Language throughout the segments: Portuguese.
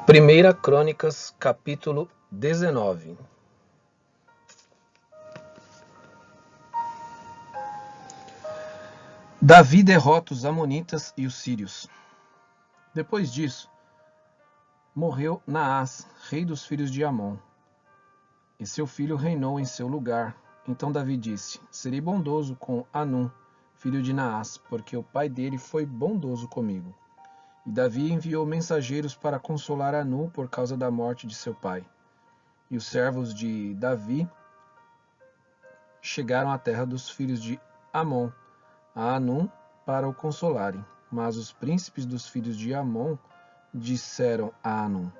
Primeira Crônicas, capítulo 19. Davi derrota os amonitas e os sírios. Depois disso, morreu Naás, rei dos filhos de Amon, e seu filho reinou em seu lugar. Então Davi disse: serei bondoso com Hanum, filho de Naás, porque o pai dele foi bondoso comigo. E Davi enviou mensageiros para consolar Hanum por causa da morte de seu pai. E os servos de Davi chegaram à terra dos filhos de Amon, a Hanum, para o consolarem. Mas os príncipes dos filhos de Amon disseram a Hanum: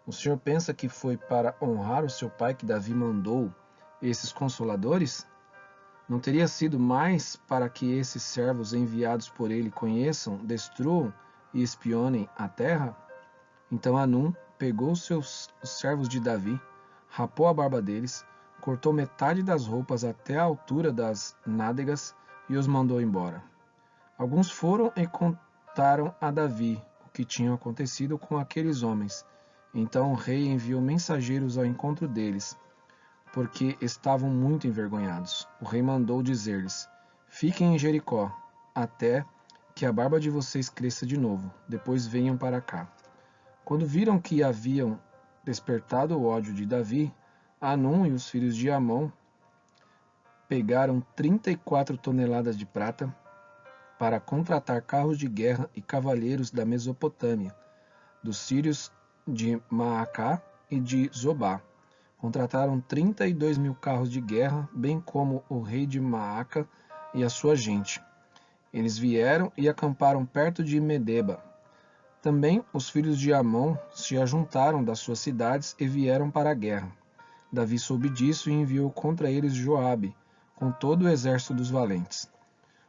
o senhor pensa que foi para honrar o seu pai que Davi mandou esses consoladores? Não teria sido mais para que esses servos enviados por ele conheçam, destruam e espionem a terra? Então Hanum pegou os servos de Davi, rapou a barba deles, cortou metade das roupas até a altura das nádegas e os mandou embora. Alguns foram e contaram a Davi o que tinha acontecido com aqueles homens. Então o rei enviou mensageiros ao encontro deles, porque estavam muito envergonhados. O rei mandou dizer-lhes: fiquem em Jericó, até que a barba de vocês cresça de novo, depois venham para cá. Quando viram que haviam despertado o ódio de Davi, Hanum e os filhos de Amon pegaram 34 toneladas de prata para contratar carros de guerra e cavaleiros da Mesopotâmia, dos sírios de Maacá e de Zobá. Contrataram 32.000 carros de guerra, bem como o rei de Maaca e a sua gente. Eles vieram e acamparam perto de Medeba. Também os filhos de Amon se ajuntaram das suas cidades e vieram para a guerra. Davi soube disso e enviou contra eles Joabe, com todo o exército dos valentes.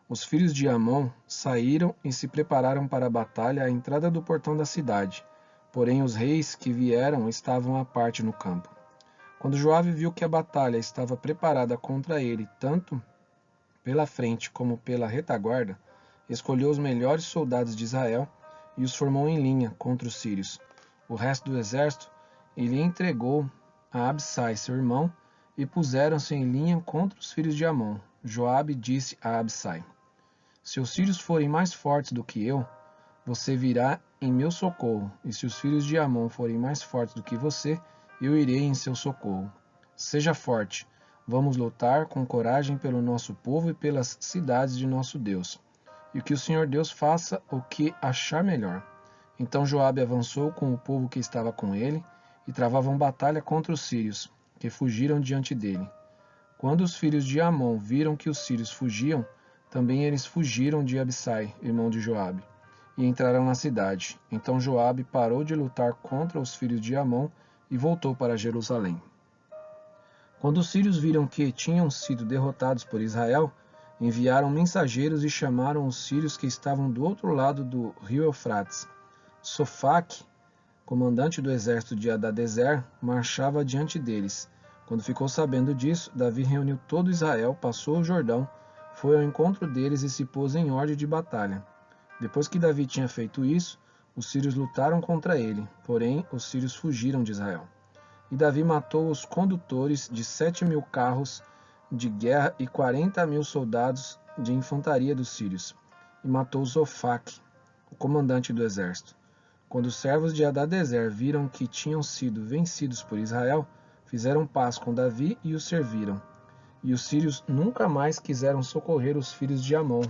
Os filhos de Amon saíram e se prepararam para a batalha à entrada do portão da cidade, porém os reis que vieram estavam à parte no campo. Quando Joabe viu que a batalha estava preparada contra ele, tanto pela frente como pela retaguarda, escolheu os melhores soldados de Israel e os formou em linha contra os sírios. O resto do exército ele entregou a Absai, seu irmão, e puseram-se em linha contra os filhos de Amon. Joabe disse a Absai: se os sírios forem mais fortes do que eu, você virá em meu socorro, e se os filhos de Amon forem mais fortes do que você, eu irei em seu socorro. Seja forte, vamos lutar com coragem pelo nosso povo e pelas cidades de nosso Deus. E que o Senhor Deus faça o que achar melhor. Então Joabe avançou com o povo que estava com ele, e travavam batalha contra os sírios, que fugiram diante dele. Quando os filhos de Amon viram que os sírios fugiam, também eles fugiram de Absai, irmão de Joabe, e entraram na cidade. Então Joabe parou de lutar contra os filhos de Amon e voltou para Jerusalém. Quando os sírios viram que tinham sido derrotados por Israel, enviaram mensageiros e chamaram os sírios que estavam do outro lado do rio Eufrates. Sofaque, comandante do exército de Hadadezer, marchava diante deles. Quando ficou sabendo disso, Davi reuniu todo Israel, passou o Jordão, foi ao encontro deles e se pôs em ordem de batalha. Depois que Davi tinha feito isso, os sírios lutaram contra ele, porém os sírios fugiram de Israel. E Davi matou os condutores de 7.000 carros de guerra e 40.000 soldados de infantaria dos sírios, e matou Sofaque, o comandante do exército. Quando os servos de Hadadezer viram que tinham sido vencidos por Israel, fizeram paz com Davi e o serviram. E os sírios nunca mais quiseram socorrer os filhos de Amon,